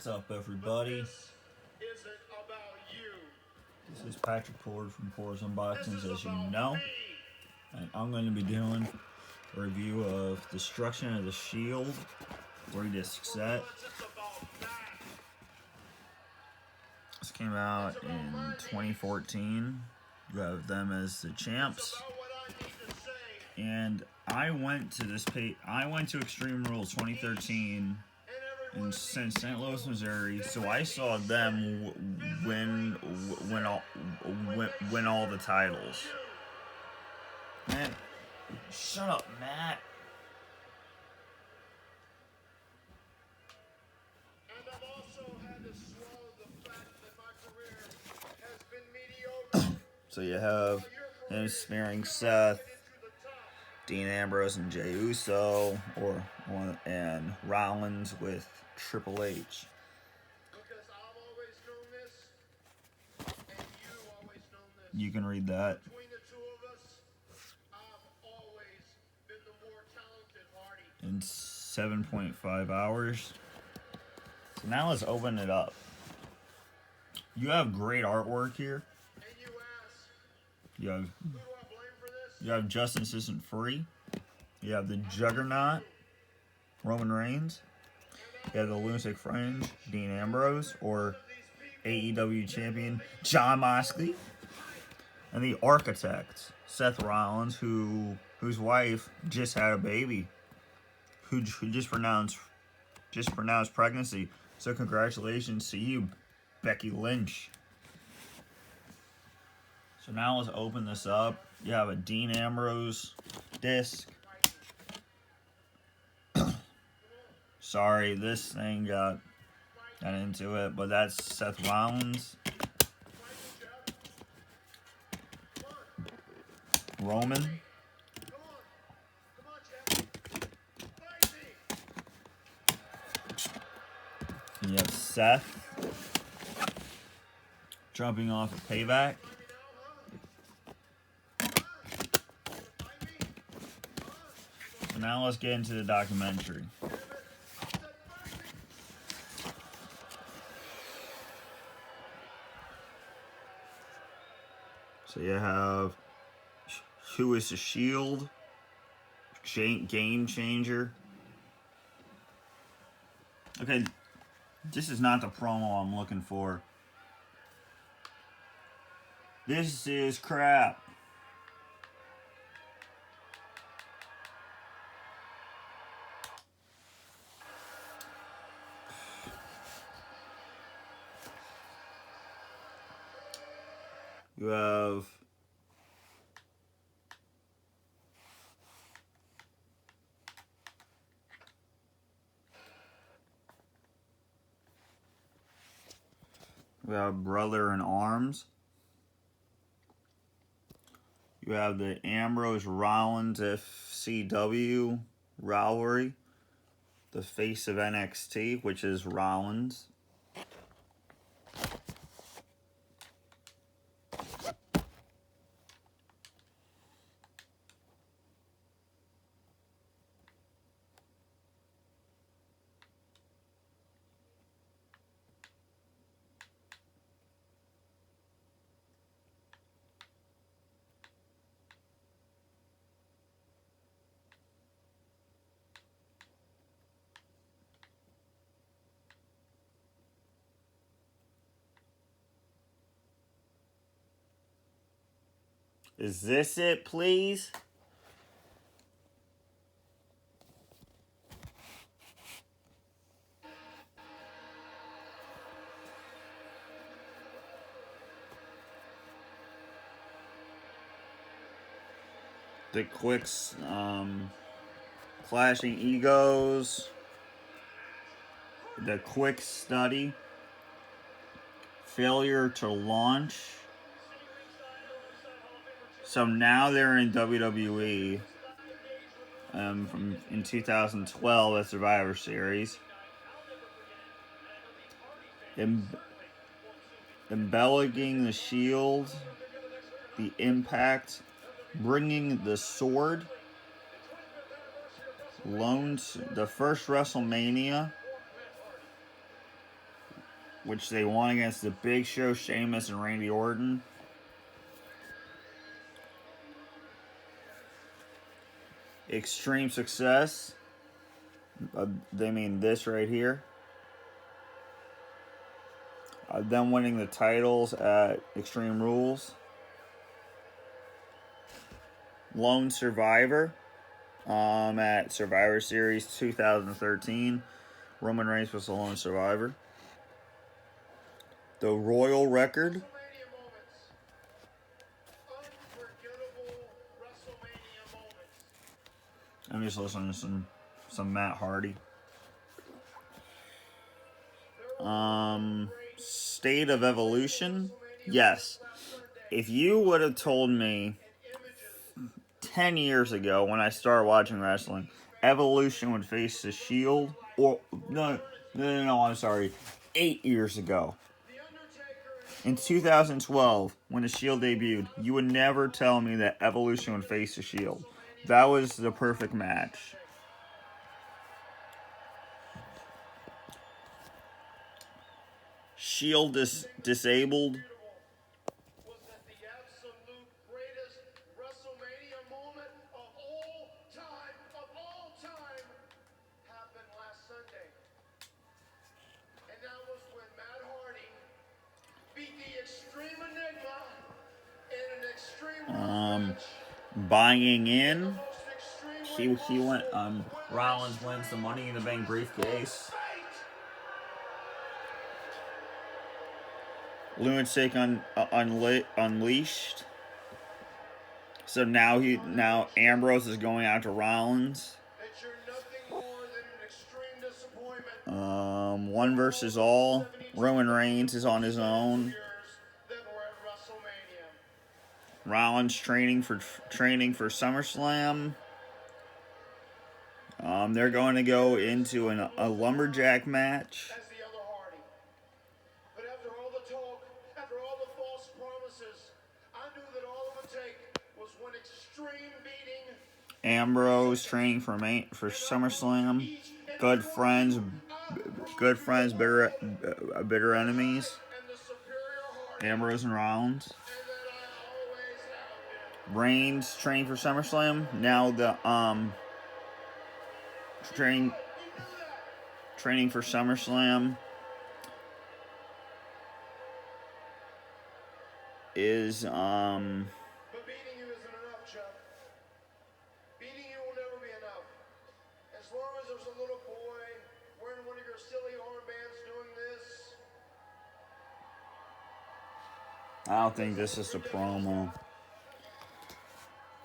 What's up, everybody? This is Patrick Ford from Ford's Unboxings, as you know, and I'm going to be doing a review of Destruction of the Shield 3-disc set. This came out in 2014. You have them as the champs, and I went to Extreme Rules 2013 in St. Louis, Missouri, so I saw them win all the titles. Man, shut up, Matt. And I've also had to swallow the fact that my career has been mediocre. So you have him sparing Seth, Dean Ambrose, and Jey Uso, and Rollins with Triple H. Because I've always known this, and you always known this. You can read that. Between the two of us, I've always been the more talented party. In 7.5 hours. So now let's open it up. You have great artwork here. And you ask, You have who do I blame for this? You have Justice Isn't Free. You have the Juggernaut, Roman Reigns. You have the Lunatic Fringe, Dean Ambrose, or AEW champion Jon Moxley. And the Architect, Seth Rollins, whose wife just had a baby, who just pronounced pregnancy. So congratulations to you, Becky Lynch. So now let's open this up. You have a Dean Ambrose disc. Sorry, this thing got into it, but that's Seth Rollins. Roman. Come on, Jeff. Fight me. And you have Seth jumping off of Payback. So now let's get into the documentary. So you have Who is the Shield? Game Changer. Okay, this is not the promo I'm looking for. This is crap. You have Brother in Arms. You have the Ambrose Rollins FCW rivalry. The face of NXT, which is Rollins. Is this it, please? The Quicks, Clashing Egos, the Quick Study, Failure to Launch. So now they're in WWE in 2012 at Survivor Series. Embellishing the Shield, the Impact, Bringing the Sword, the first WrestleMania, which they won against the Big Show, Sheamus, and Randy Orton. Extreme Success. They mean this right here. Them winning the titles at Extreme Rules. Lone Survivor at Survivor Series 2013. Roman Reigns was the Lone Survivor. The Royal Record. WrestleMania moments. Unforgettable WrestleMania moments. I'm just listening to some Matt Hardy. State of Evolution. Yes. If you would have told me 10 years ago when I started watching wrestling, Evolution would face the Shield, or no, I'm sorry, 8 years ago. In 2012, when the Shield debuted, you would never tell me that Evolution would face the Shield. That was the perfect match. Shield is disabled. Was that the absolute greatest WrestleMania moment of all time, happened last Sunday. And that was when Matt Hardy beat the Extreme Enigma in an Extreme Rules match. Buying in. The most extreme He went. Rollins wins the Money in the Bank briefcase. Lunatic Unleashed. So now Ambrose is going out to Rollins. That you're nothing more than an extreme disappointment. 1 versus all. Roman Reigns is on his own. That were at WrestleMania. Rollins training for SummerSlam. They're going to go into a lumberjack match. As the other Hardy. But after all the talk, after all the false promises, I knew that all it would take was one extreme beating. Ambrose training for SummerSlam. Good friends, bitter enemies. And the superior Hardy. Ambrose and Rollins. And that I always have been. Reigns training for SummerSlam. Now the training for SummerSlam is But beating you isn't enough, Chuck. Beating you will never be enough. As long as there's a little boy wearing one of your silly armbands doing this. I don't think this is a promo.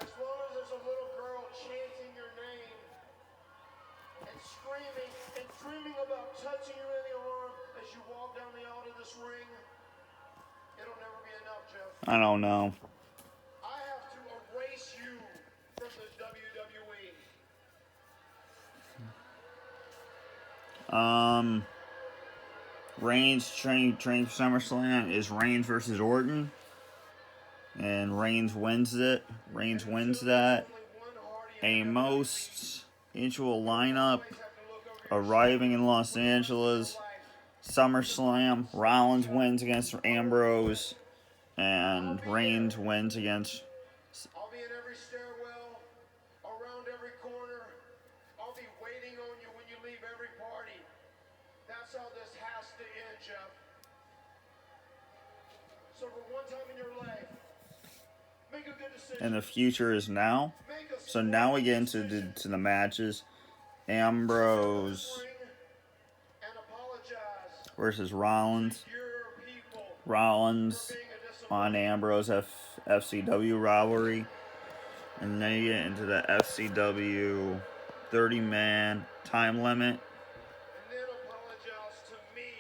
As long as there's a little girl chanting your name and screaming and dreaming about touching you in the arm as you walk down the aisle to this ring, it'll never be enough, Jeff. I don't know. I have to erase you from the WWE. Reigns training for SummerSlam is Reigns versus Orton. And Reigns wins it. Reigns wins that. A most usual lineup arriving in Los Angeles. SummerSlam. Rollins wins against Ambrose. And Reigns wins against... I'll be in every stairwell, around every corner. I'll be waiting on you when you leave every party. That's how this has to end, Jeff. So for one time in your life, make a good decision. And the future is now. So now we get into the matches. Ambrose And apologize versus Rollins. to your people Rollins being a disappointment. on Ambrose FCW rivalry. And then you get into the FCW 30-man time limit. And then apologize to me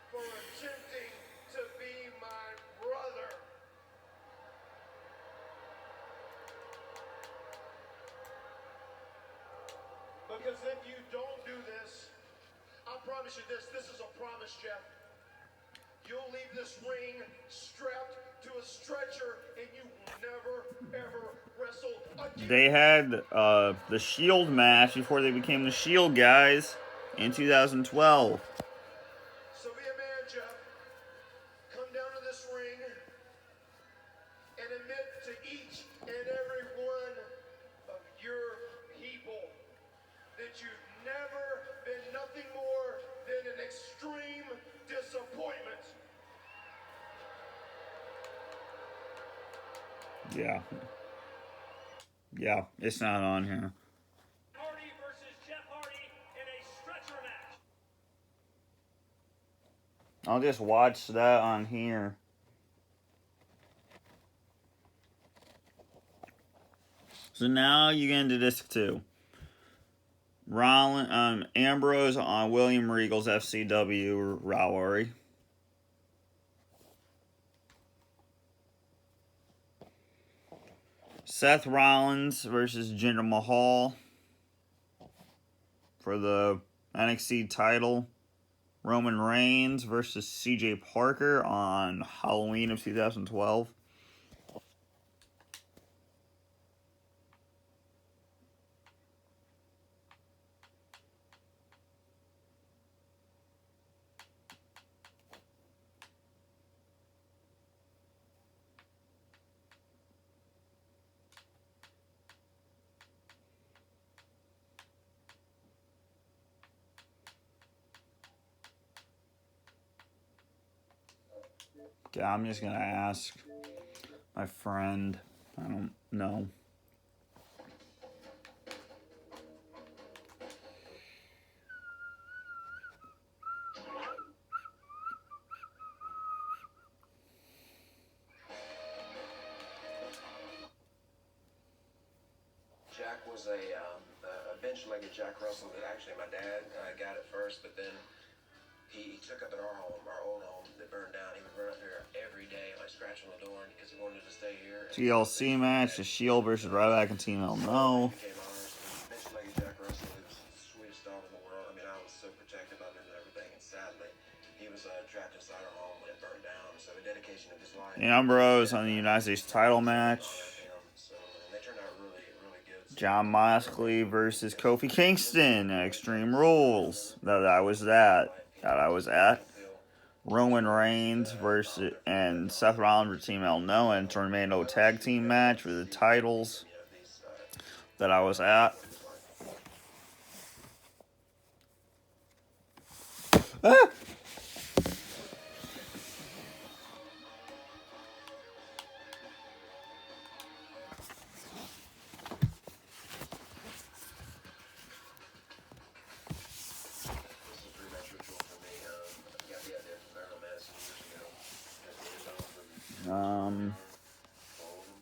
for attempting to be my brother. Because if you don't do this, I promise you this is a promise, Jeff. You'll leave this ring strapped to a stretcher and you will never, ever wrestle again. They had the Shield match before they became the Shield guys in 2012. So be a man this ring and admit to each and every one of your people that you've never been nothing more than an extreme disappointment. Yeah. Yeah, it's not on here. Hardy versus Jeff Hardy in a stretcher match. I'll just watch that on here. So now you get into disc 2. Ambrose on William Regal's FCW rivalry. Seth Rollins versus Jinder Mahal for the NXT title. Roman Reigns versus CJ Parker on Halloween of 2012. Okay, I'm just gonna ask my friend. I don't know. Jack was a bench-legged Jack Russell that actually my dad got it first, but then he took up at our home, our old home that burned down. He would run up there every day, like scratching the door because he wanted to stay here. TLC match, the Shield versus Ryback and Team Hell No. Bench-legged Jack Russell, he was the sweetest dog in the world. I mean, I was so protective of him and everything, and sadly, he was trapped inside our home when it burned down. So the dedication of his life. Ambrose on the United States title match. John Moxley versus Kofi Kingston at Extreme Rules. That I was at. Roman Reigns versus and Seth Rollins for Team El Noah and Tornado Tag Team match for the titles. That I was at. Ah!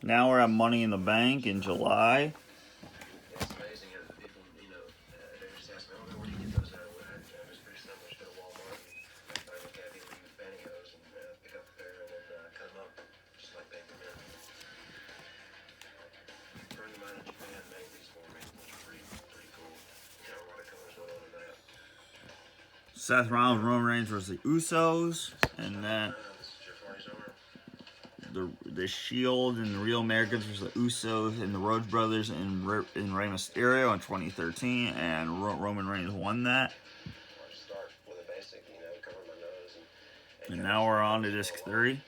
Now we're at Money in the Bank in July. It's amazing how people, they just ask me, oh, where do you get those out? It was pretty simple. Just go to Walmart and find a cabbie with used pantyhose and pick up a pair and then cut them up just like paper men. A friend of mine in Japan made these for me, which are pretty cool. Got a lot of colors going on in that. Seth Rollins, Roman Reigns versus the Usos, and then the Shield and the Real Americans versus the Usos and the Rhodes Brothers and Rey Mysterio in 2013, and Roman Reigns won that. And now we're on to disc 3.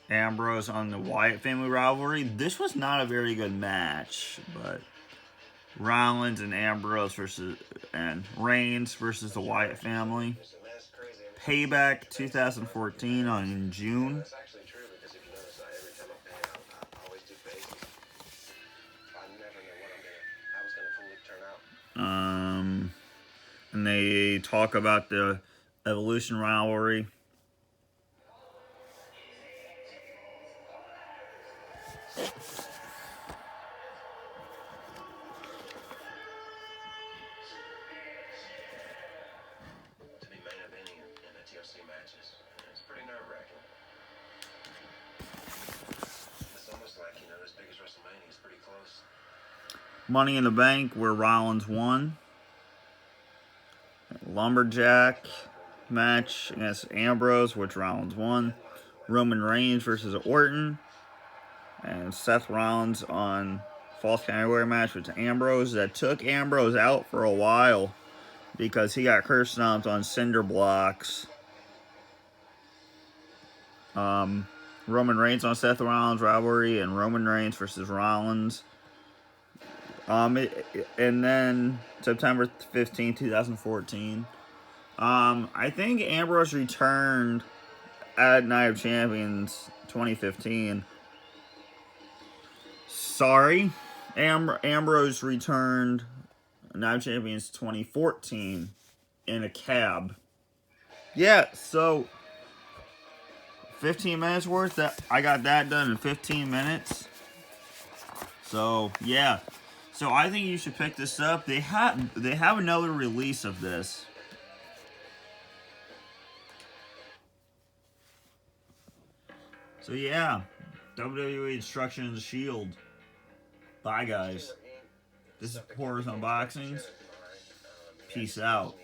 Ambrose on the Wyatt family rivalry. This was not a very good match, but Rollins and Ambrose and Reigns versus the Wyatt family. Payback 2014 in June. And they talk about the Evolution rivalry. Money in the Bank, where Rollins won. Lumberjack match against Ambrose, which Rollins won. Roman Reigns versus Orton. And Seth Rollins on Falls Count Anywhere match with Ambrose. That took Ambrose out for a while because he got curse stomped on cinder blocks Roman Reigns on Seth Rollins rivalry and Roman Reigns versus Rollins. And then September 15, 2014. I think Ambrose returned at Night of Champions 2015. Sorry, Ambrose returned Night of Champions 2014 in a cab. Yeah, so 15 minutes worth. That I got that done in 15 minutes. So yeah, so I think you should pick this up. They have another release of this. So yeah, WWE Destruction and the Shield. Bye guys. This is Horrors Unboxings. Peace out.